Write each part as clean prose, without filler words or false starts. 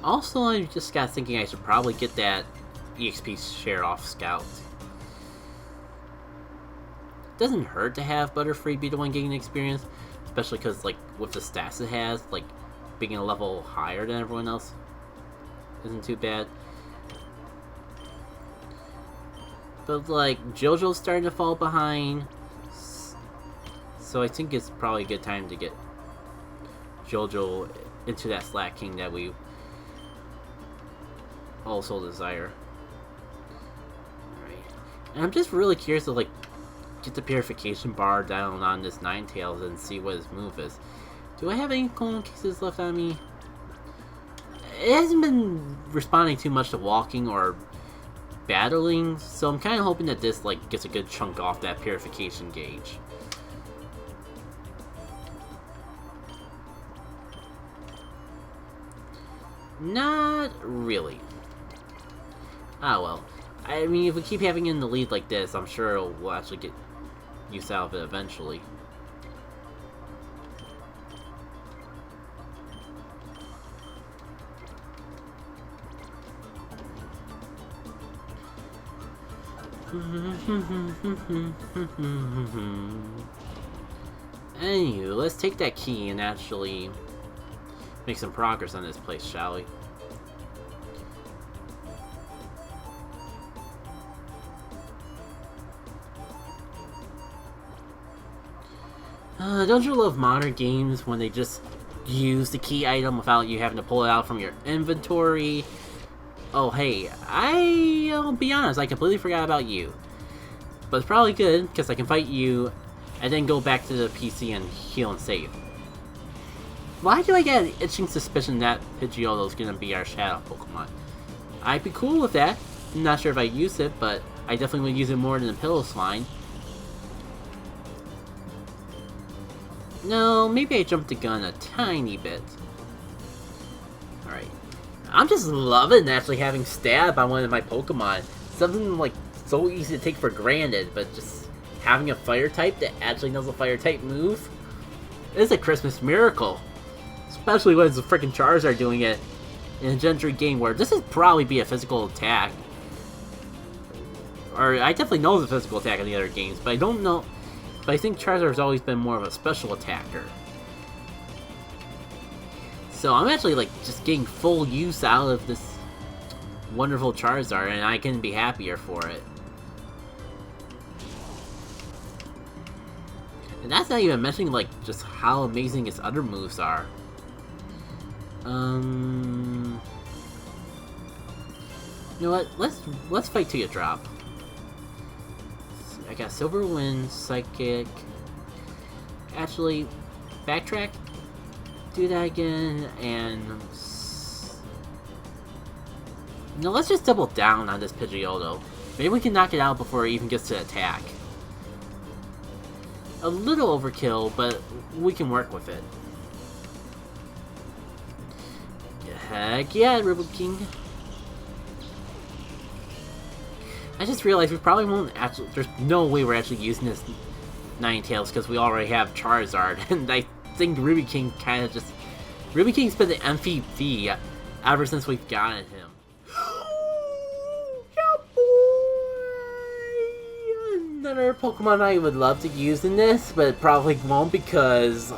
Also, I just got thinking I should probably get that EXP share off Scout. Doesn't hurt to have Butterfree be the one getting experience, especially because, like, with the stats it has, like, being a level higher than everyone else isn't too bad. But, like, Jojo's starting to fall behind, so I think it's probably a good time to get Jojo into that Slack King that we also desire. Alright. And I'm just really curious to, like, get the purification bar down on this Ninetales and see what his move is. Do I have any clone cases left on me? It hasn't been responding too much to walking or battling, so I'm kind of hoping that this, like, gets a good chunk off that purification gauge. Not really. Ah, well. I mean, if we keep having it in the lead like this, I'm sure we'll actually get use out of it eventually. Anywho, let's take that key and actually make some progress on this place, shall we? Don't you love modern games when they just use the key item without you having to pull it out from your inventory? Oh, hey, I'll be honest, I completely forgot about you. But it's probably good, because I can fight you, and then go back to the PC and heal and save. Why do I get an itching suspicion that Pidgeotto's gonna be our Shadow Pokemon? I'd be cool with that. I'm not sure if I use it, but I definitely would use it more than the Pillow-Swine. No, maybe I jumped the gun a tiny bit. Alright. I'm just loving actually having Stab on one of my Pokemon. Something like so easy to take for granted, but just having a fire type that actually knows a fire type move is a Christmas miracle. Especially when the freaking Charizard doing it in a Gentry game where this would probably be a physical attack. Or I definitely know the physical attack in the other games, but I don't know. But I think Charizard has always been more of a special attacker. So I'm actually like just getting full use out of this wonderful Charizard, and I couldn't be happier for it. And that's not even mentioning like just how amazing its other moves are. You know what? Let's fight till you drop. I got Silver Wind, Psychic. Actually, backtrack. Do that again, and no, let's just double down on this Pidgeotto. Maybe we can knock it out before it even gets to attack. A little overkill, but we can work with it. Heck yeah, Ribbon King. I just realized we probably won't actually. There's no way we're actually using this Ninetales because we already have Charizard, and I think Ruby King kind of just. Ruby King's been the MVP ever since we've gotten him. Yeah, boy! Another Pokemon I would love to use in this, but it probably won't because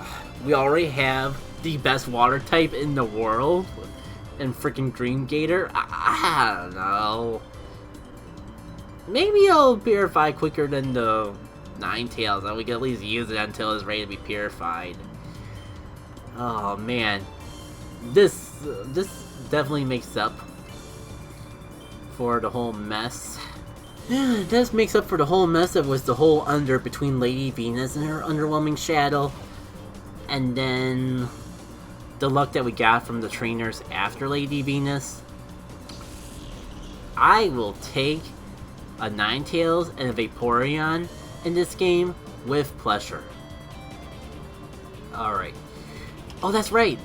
we already have the best water type in the world in freaking Dream Gator. I don't know. Maybe it'll purify quicker than the Ninetales, and we can at least use it until it's ready to be purified. Oh man, this definitely makes up for the whole mess. This makes up for the whole mess that was the whole under between Lady Venus and her underwhelming shadow, and then the luck that we got from the trainers after Lady Venus. I will take a Ninetales and a Vaporeon in this game with pleasure. Alright. Oh, that's right!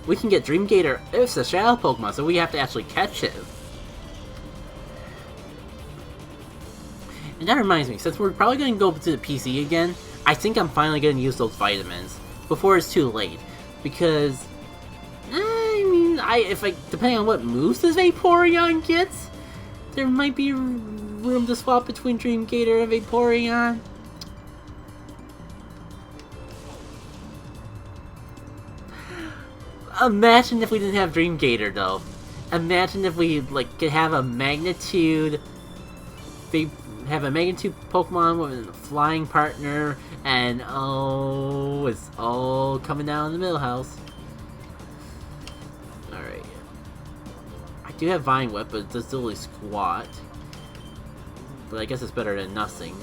We can get Dream Gator. It's a Shadow Pokemon, so we have to actually catch it. And that reminds me, since we're probably going to go to the PC again, I think I'm finally going to use those vitamins before it's too late. Because, I mean, depending on what moves this Vaporeon gets, there might be room to swap between Dream Gator and Vaporeon. Imagine if we didn't have Dream Gator, though. Imagine if we could have a magnitude Pokemon with a flying partner, and oh, it's all coming down in the middle house. Alright. I do have Vine Whip, but it does only squat. But I guess it's better than nothing.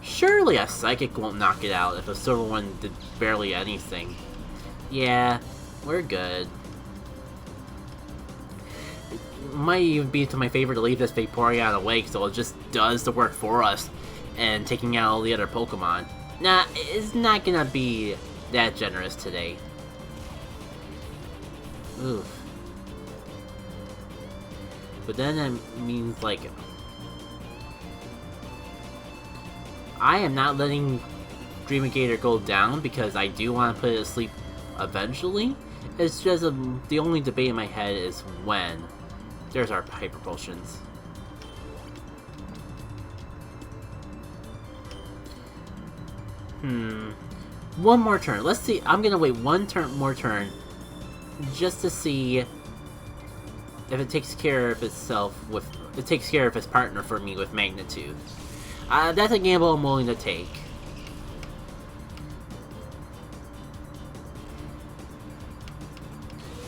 Surely a Psychic won't knock it out if a Silver one did barely anything. Yeah, we're good. It might even be to my favor to leave this Vaporeon awake so it just does the work for us and taking out all the other Pokemon. Nah, it's not gonna be that generous today. Oof. But then that means, I am not letting Dream Gator go down because I do want to put it to sleep eventually. It's just the only debate in my head is when. There's our Hyper Potions. One more turn. Let's see. I'm gonna wait one more turn just to see if it takes care of itself with. It takes care of its partner for me with Magnitude. That's a gamble I'm willing to take.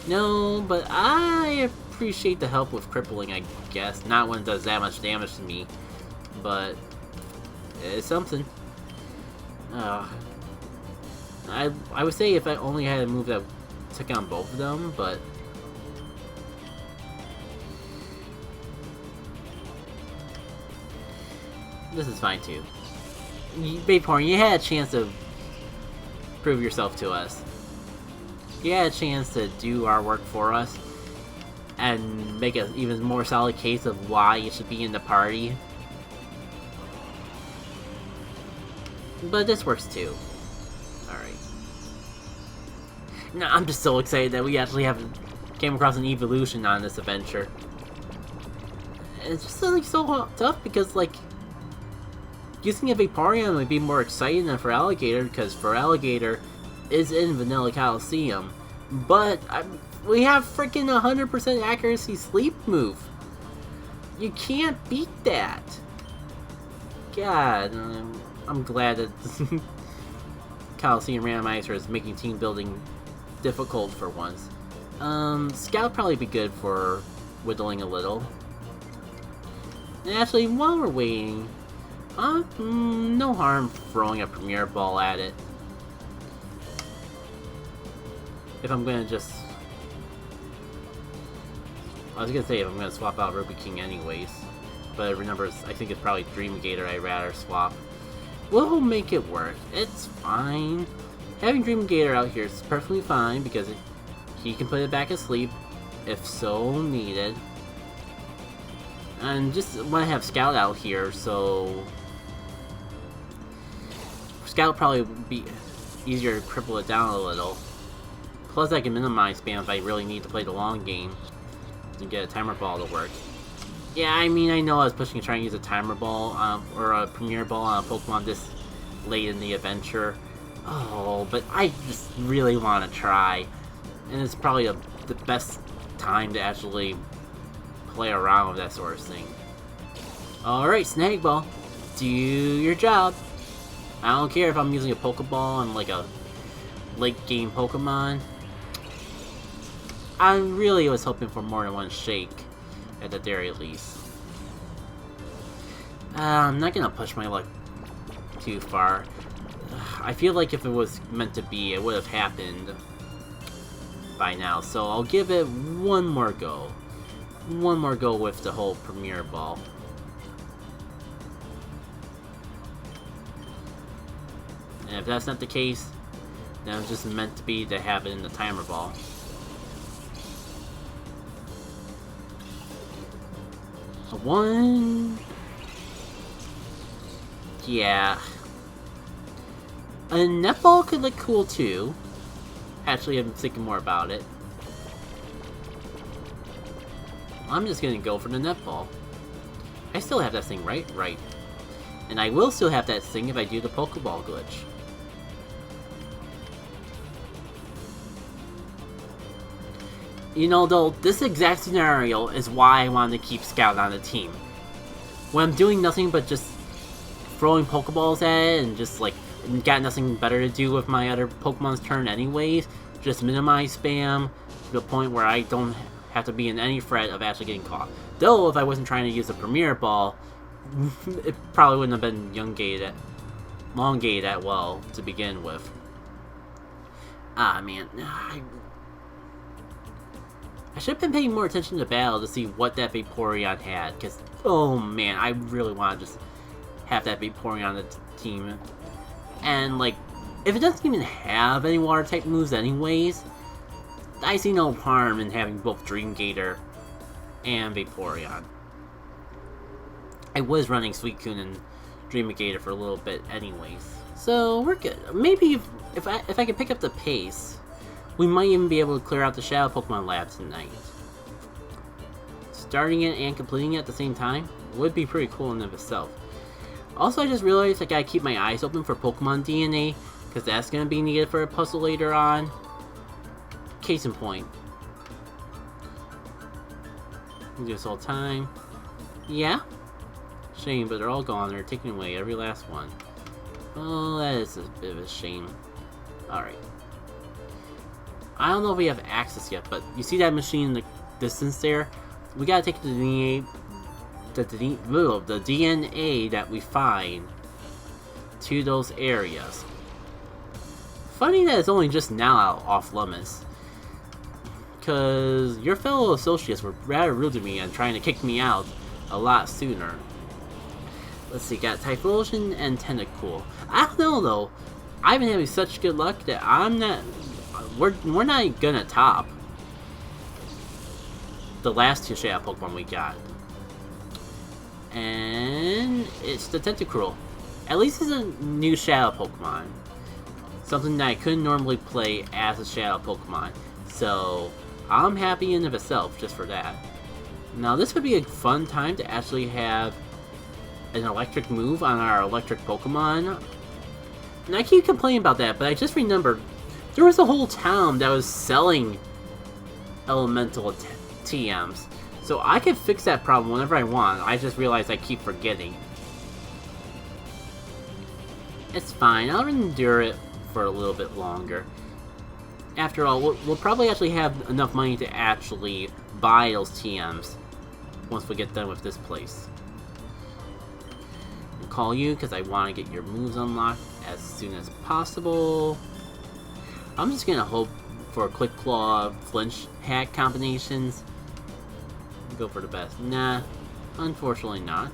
No, but I appreciate the help with crippling, I guess. Not when it does that much damage to me, but it's something. I would say if I only had a move that took on both of them, but this is fine too. Vaporeon, you had a chance to prove yourself to us. You had a chance to do our work for us and make an even more solid case of why you should be in the party. But this works too. Alright. Now, I'm just so excited that we actually came across an evolution on this adventure. It's just so tough because using a Vaporeon would be more exciting than for Alligator, because for Alligator is in Vanilla Colosseum, but we have freaking 100% accuracy sleep move. You can't beat that. God, I'm glad that Colosseum Randomizer is making team building difficult for once. Scout probably be good for whittling a little. And actually, while we're waiting, no harm throwing a Premier Ball at it. If I'm gonna just... I was gonna say if I'm gonna swap out Ruby King anyways. But remember, I think it's probably Dream Gator I'd rather swap. We'll make it work. It's fine. Having Dream Gator out here is perfectly fine because he can put it back asleep if so needed. And just want to have Scout out here, so... Scout probably would be easier to cripple it down a little. Plus I can minimize spam if I really need to play the long game and get a Timer Ball to work. Yeah, I mean, I know I was pushing to try and use a Timer Ball or a Premier Ball on a Pokemon this late in the adventure. Oh, but I just really want to try. And it's probably the best time to actually play around with that sort of thing. Alright, Snag Ball. Do your job. I don't care if I'm using a Pokeball on a late game Pokemon. I really was hoping for more than one shake, at the very least. I'm not gonna push my luck too far. I feel like if it was meant to be, it would have happened by now, so I'll give it one more go. One more go with the whole Premier Ball. And if that's not the case, then it's just meant to be to have it in the Timer Ball. A 1... Yeah. A Netball could look cool too. Actually, I'm thinking more about it. I'm just gonna go for the netball. I still have that thing, right? Right. And I will still have that thing if I do the Pokeball glitch. You know, though, this exact scenario is why I wanted to keep Scout on the team. When I'm doing nothing but just throwing Pokeballs at it and just, like, got nothing better to do with my other Pokemon's turn anyways, just minimize spam to the point where I don't have to be in any threat of actually getting caught. Though, if I wasn't trying to use the Premier Ball, it probably wouldn't have been elongated that well to begin with. Ah, man. I should have been paying more attention to battle to see what that Vaporeon had, because, oh man, I really want to just have that Vaporeon on the team. And, like, if it doesn't even have any water-type moves anyways, I see no harm in having both Dream Gator and Vaporeon. I was running Suicune and Dream Gator for a little bit anyways, so we're good. Maybe if I could pick up the pace, we might even be able to clear out the Shadow Pokemon Lab tonight. Starting it and completing it at the same time would be pretty cool in and of itself. Also, I just realized I gotta keep my eyes open for Pokemon DNA, because that's gonna be needed for a puzzle later on. Case in point. Do this all time. Yeah? Shame, but they're all gone. They're taking away every last one. Oh, that is a bit of a shame. Alright. I don't know if we have access yet, but you see that machine in the distance there? We gotta take the DNA, the DNA that we find to those areas. Funny that it's only just now out off limits, because your fellow associates were rather rude to me and trying to kick me out a lot sooner. Let's see, got Typhlosion and Tentacool. I don't know though, I've been having such good luck that we're not gonna top the last two Shadow Pokemon we got. And it's the Tentacruel. At least it's a new Shadow Pokemon. Something that I couldn't normally play as a Shadow Pokemon. So I'm happy in and of itself just for that. Now this would be a fun time to actually have an electric move on our electric Pokemon. And I keep complaining about that, but I just remembered there was a whole town that was selling elemental TMs. So I could fix that problem whenever I want. I just realized I keep forgetting. It's fine, I'll endure it for a little bit longer. After all, we'll probably actually have enough money to actually buy those TMs once we get done with this place. I'll call you because I want to get your moves unlocked as soon as possible. I'm just gonna hope for Quick Claw, Flinch, Hack combinations. Go for the best. Nah, unfortunately not.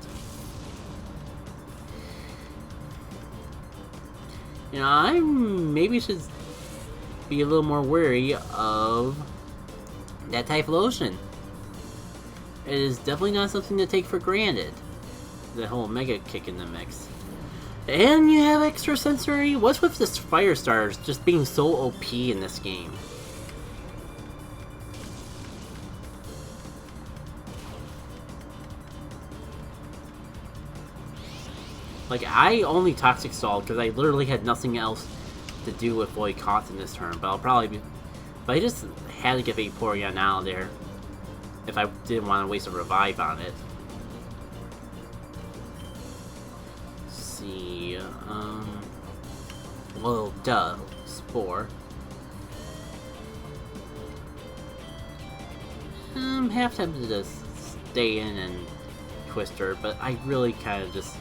You know, I maybe should be a little more wary of that Typhlosion. It is definitely not something to take for granted. The whole Mega Kick in the mix. And you have extra sensory? What's with this Firestar's just being so OP in this game? Like, I only Toxic Stalled because I literally had nothing else to do with Boycott in this turn, but I'll probably be... But I just had to get Vaporeon out of there if I didn't want to waste a revive on it. Let's see, well, duh, Spore. I'm half tempted to just stay in and Twister, but I really kind of just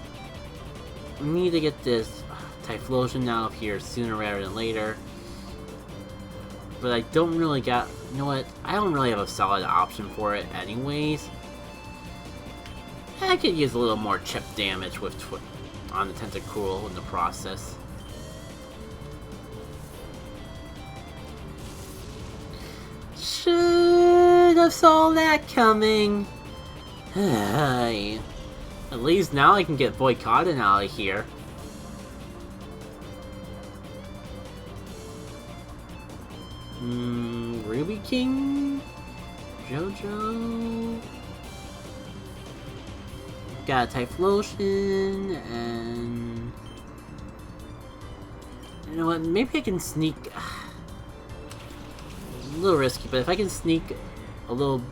need to get this Typhlosion out of here sooner rather than later. But I don't really got... You know what? I don't really have a solid option for it anyways. I could use a little more chip damage with on the Tentacruel in the process. Should have saw that coming. At least now I can get Boycottin out of here. Ruby King? Jojo? Got a Typhlosion, and... You know what, maybe I can sneak... A little risky, but if I can sneak a little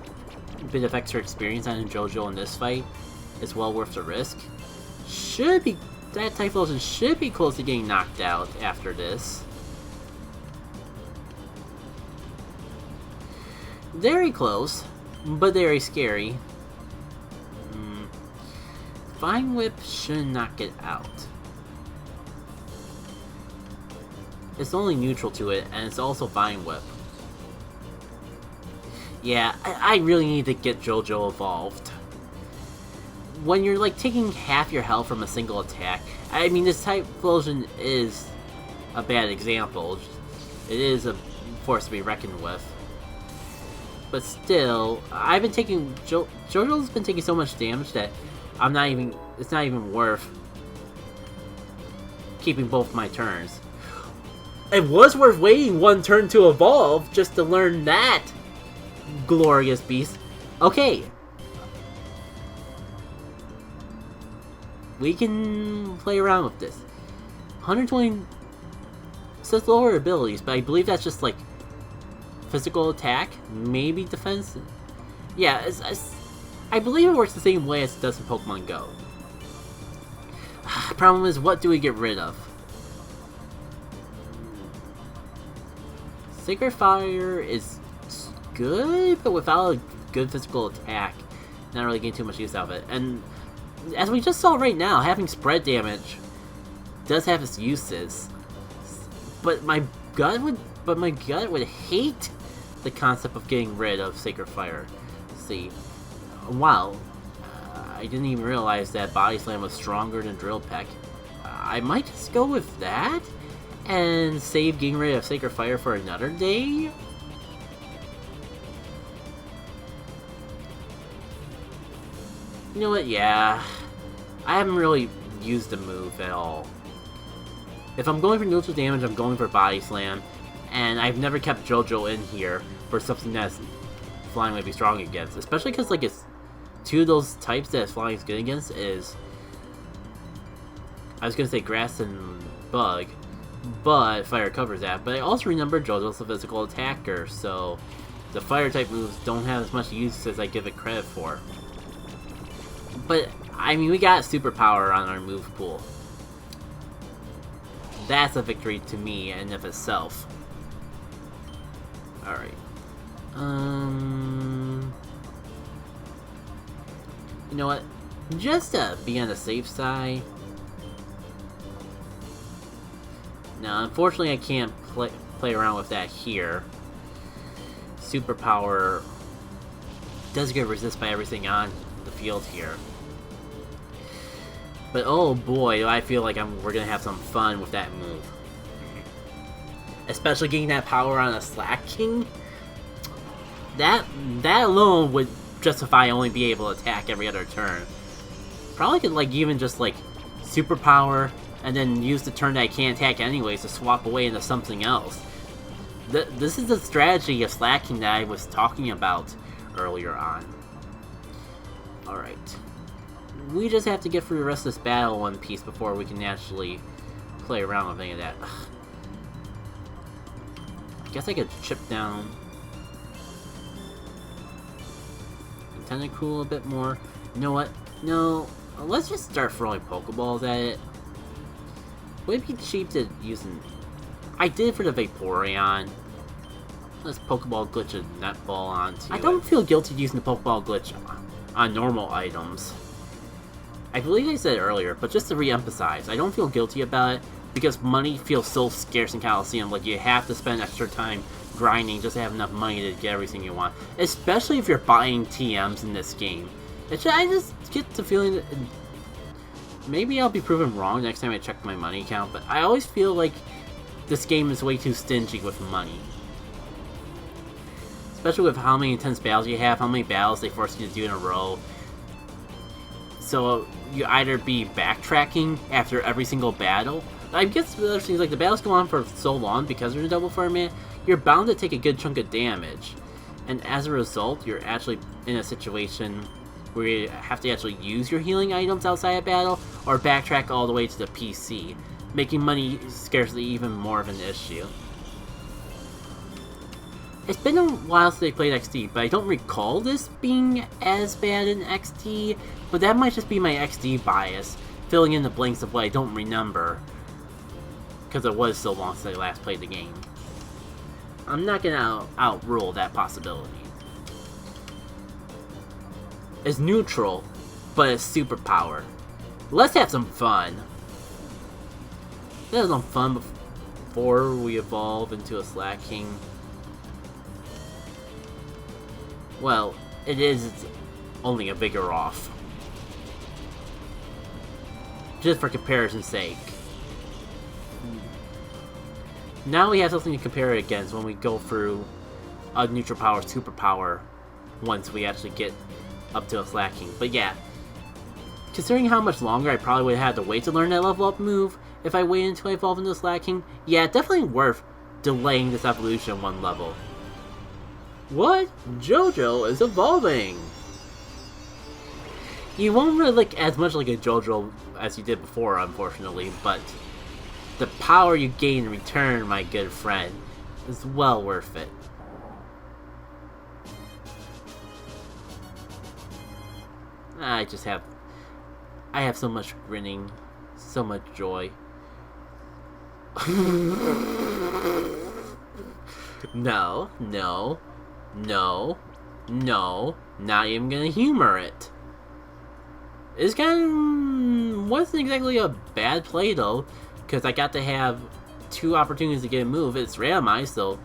bit of extra experience on Jojo in this fight, it's well worth the risk. Should be... That Typhlosion should be close to getting knocked out after this. Very close, but very scary. Vine Whip should not get out. It's only neutral to it, and it's also Vine Whip. Yeah, I really need to get Jojo evolved. When you're like taking half your health from a single attack, I mean this Typhlosion is a bad example. It is a force to be reckoned with. But still, I've been taking Jojo's been taking so much damage that it's not even worth keeping both my turns. It was worth waiting one turn to evolve just to learn that glorious beast. Okay. We can play around with this. 120 says lower abilities, but I believe that's just like physical attack, maybe defense. Yeah, I believe it works the same way as it does in Pokemon Go. Problem is, what do we get rid of? Sacred Fire is good, but without a good physical attack, not really getting too much use out of it. And as we just saw right now, having spread damage does have its uses. But my gut would hate the concept of getting rid of Sacred Fire. Let's see. Wow. I didn't even realize that Body Slam was stronger than Drill Peck. I might just go with that and save getting rid of Sacred Fire for another day. You know what? Yeah. I haven't really used the move at all. If I'm going for neutral damage, I'm going for Body Slam. And I've never kept Jojo in here for something that's Flying might be strong against. Especially because, like, it's two of those types that Flying is good against is... I was going to say Grass and Bug, but Fire covers that. But I also remember Jojo's a physical attacker, so the Fire-type moves don't have as much use as I give it credit for. But, I mean, we got superpower on our move pool. That's a victory to me in of itself. Alright. You know what? Just to be on the safe side... No, unfortunately I can't play around with that here. Superpower does get resisted by everything on the field here. But oh boy, do I feel like we're gonna have some fun with that move. Especially getting that power on a Slacking. That alone would justify only be able to attack every other turn. Probably could like even just like superpower and then use the turn that I can't attack anyways to swap away into something else. This is the strategy of Slacking that I was talking about earlier on. Alright. We just have to get through the rest of this battle in one piece before we can actually play around with any of that. Ugh. I guess I could chip down Tentacool a bit more. You know what? No, let's just start throwing Pokeballs at it. Would it be cheap to use an... I did for the Vaporeon. Let's Pokeball glitch a Netball onto I don't feel guilty using the Pokeball glitch on normal items. I believe I said it earlier, but just to re-emphasize, I don't feel guilty about it because money feels so scarce in Colosseum. Like, you have to spend extra time grinding just to have enough money to get everything you want. Especially if you're buying TMs in this game. I just get the feeling that... Maybe I'll be proven wrong next time I check my money account, but I always feel like this game is way too stingy with money. Especially with how many intense battles you have, how many battles they force you to do in a row. So you either be backtracking after every single battle, I guess the other things like the battles go on for so long because there's a double format, you're bound to take a good chunk of damage. And as a result, you're actually in a situation where you have to actually use your healing items outside of battle or backtrack all the way to the PC, making money scarcely even more of an issue. It's been a while since I played XD, but I don't recall this being as bad in XD, but that might just be my XD bias, filling in the blanks of what I don't remember, because it was so long since I last played the game. I'm not gonna outrule that possibility. It's neutral, but it's superpower. Let's have some fun. Let's have some fun before we evolve into a Slacking. Well, it is only a bigger off. Just for comparison's sake. Now we have something to compare it against when we go through a neutral power, superpower, once we actually get up to a Slacking. But yeah, considering how much longer I probably would have had to wait to learn that level up move if I waited until I evolved into Slacking, yeah, definitely worth delaying this evolution one level. What? Jojo is evolving! You won't really look as much like a Jojo as you did before, unfortunately, but the power you gain in return, my good friend, is well worth it. I have so much grinning, so much joy. No, not even gonna humor it. It's wasn't exactly a bad play though, because I got to have 2 opportunities to get a move. It's randomized, so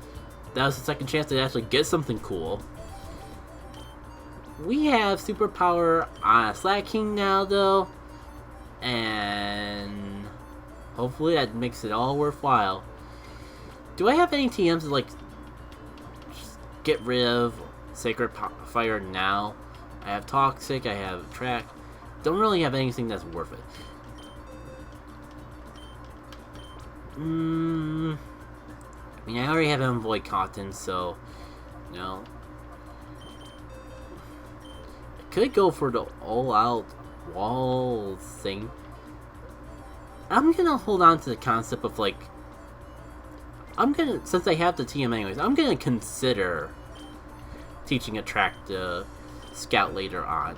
that was the second chance to actually get something cool. We have superpower on Slacking now though, and hopefully that makes it all worthwhile. Do I have any TMs to like just get rid of Sacred Fire now? I have Toxic, I have Track. Don't really have anything that's worth it. I mean, I already have Envoy Cotton, so no. I could go for the all-out wall thing. I'm gonna hold on to the concept of like, since I have the TM anyways, I'm gonna consider teaching a track to Scout later on,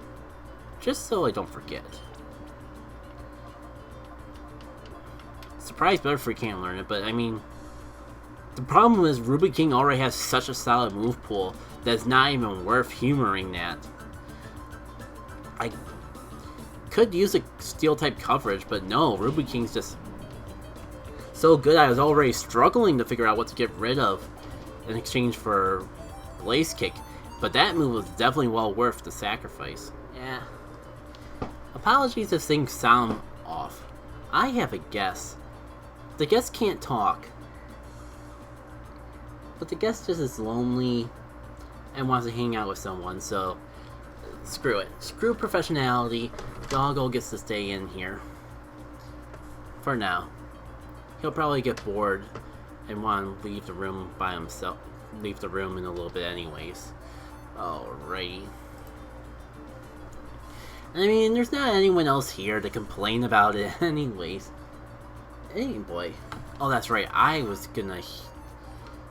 just so I don't forget. Surprise Butterfree can't learn it, but I mean, the problem is Ruby King already has such a solid move pool that's not even worth humoring that. I could use a Steel type coverage, but no, Ruby King's just so good I was already struggling to figure out what to get rid of in exchange for Blaze Kick, but that move was definitely well worth the sacrifice. Yeah. Apologies if things sound off. I have a guess. The guest can't talk, but the guest just is lonely and wants to hang out with someone, so screw it. Screw professionality. Doggo gets to stay in here. For now. He'll probably get bored and want to leave the room by himself. Leave the room in a little bit anyways. Alrighty. I mean, there's not anyone else here to complain about it anyways. Hey boy. Oh, that's right. I was gonna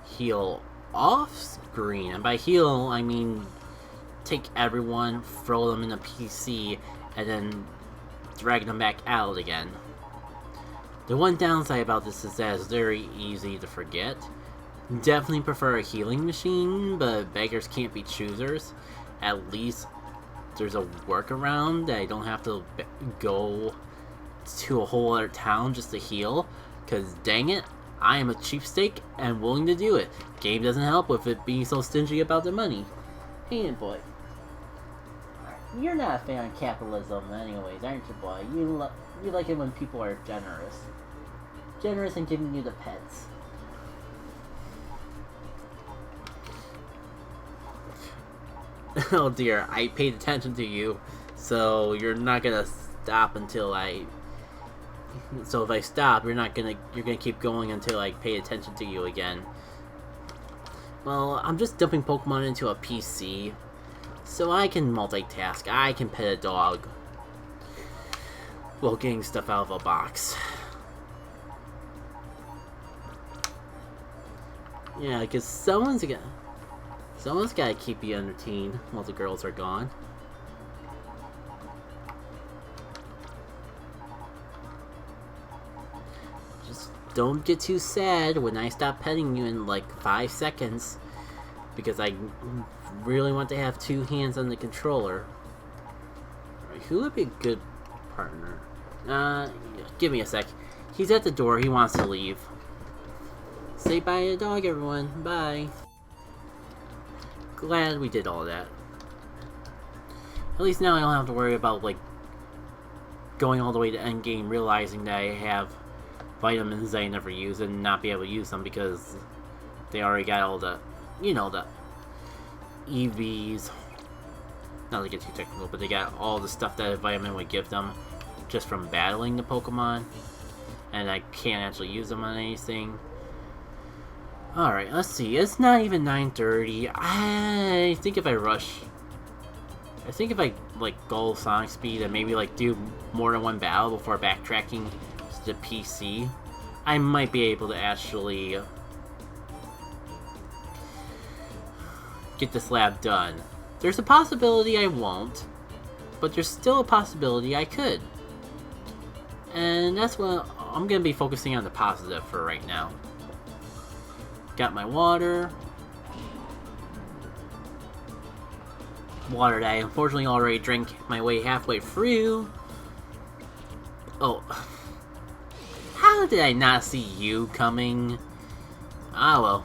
heal off screen. And by heal, I mean take everyone, throw them in a PC, and then drag them back out again. The one downside about this is that it's very easy to forget. Definitely prefer a healing machine, but beggars can't be choosers. At least there's a workaround that I don't have to go to a whole other town just to heal. Cause dang it, I am a cheapskate and willing to do it. Game doesn't help with it being so stingy about the money. Hey boy. You're not a fan of capitalism anyways, aren't you, boy? You like it when people are generous. Generous in giving you the pets. Oh dear, I paid attention to you, so you're not gonna stop until I So if I stop, you're gonna keep going until I pay attention to you again. Well, I'm just dumping Pokemon into a PC, so I can multitask. I can pet a dog while getting stuff out of a box. Yeah, because someone's gotta keep you entertained while the girls are gone. Just don't get too sad when I stop petting you in like 5 seconds, because I really want to have 2 hands on the controller. Alright, who would be a good partner? Give me a sec. He's at the door, he wants to leave. Say bye to the dog, everyone. Bye. Glad we did all that. At least now I don't have to worry about, like, going all the way to endgame, realizing that I have vitamins I never use and not be able to use them because they already got all the, you know, the EVs. Not to get too technical, but they got all the stuff that a vitamin would give them just from battling the Pokemon. And I can't actually use them on anything. Alright, let's see. It's not even 9:30. I think if I like go Sonic Speed and maybe like do more than one battle before backtracking to the PC, I might be able to actually get this lab done. There's a possibility I won't, but there's still a possibility I could. And that's what I'm gonna be focusing on, the positive for right now. Got my water. Water that I unfortunately already drank my way halfway through. Oh. How did I not see you coming? Ah well.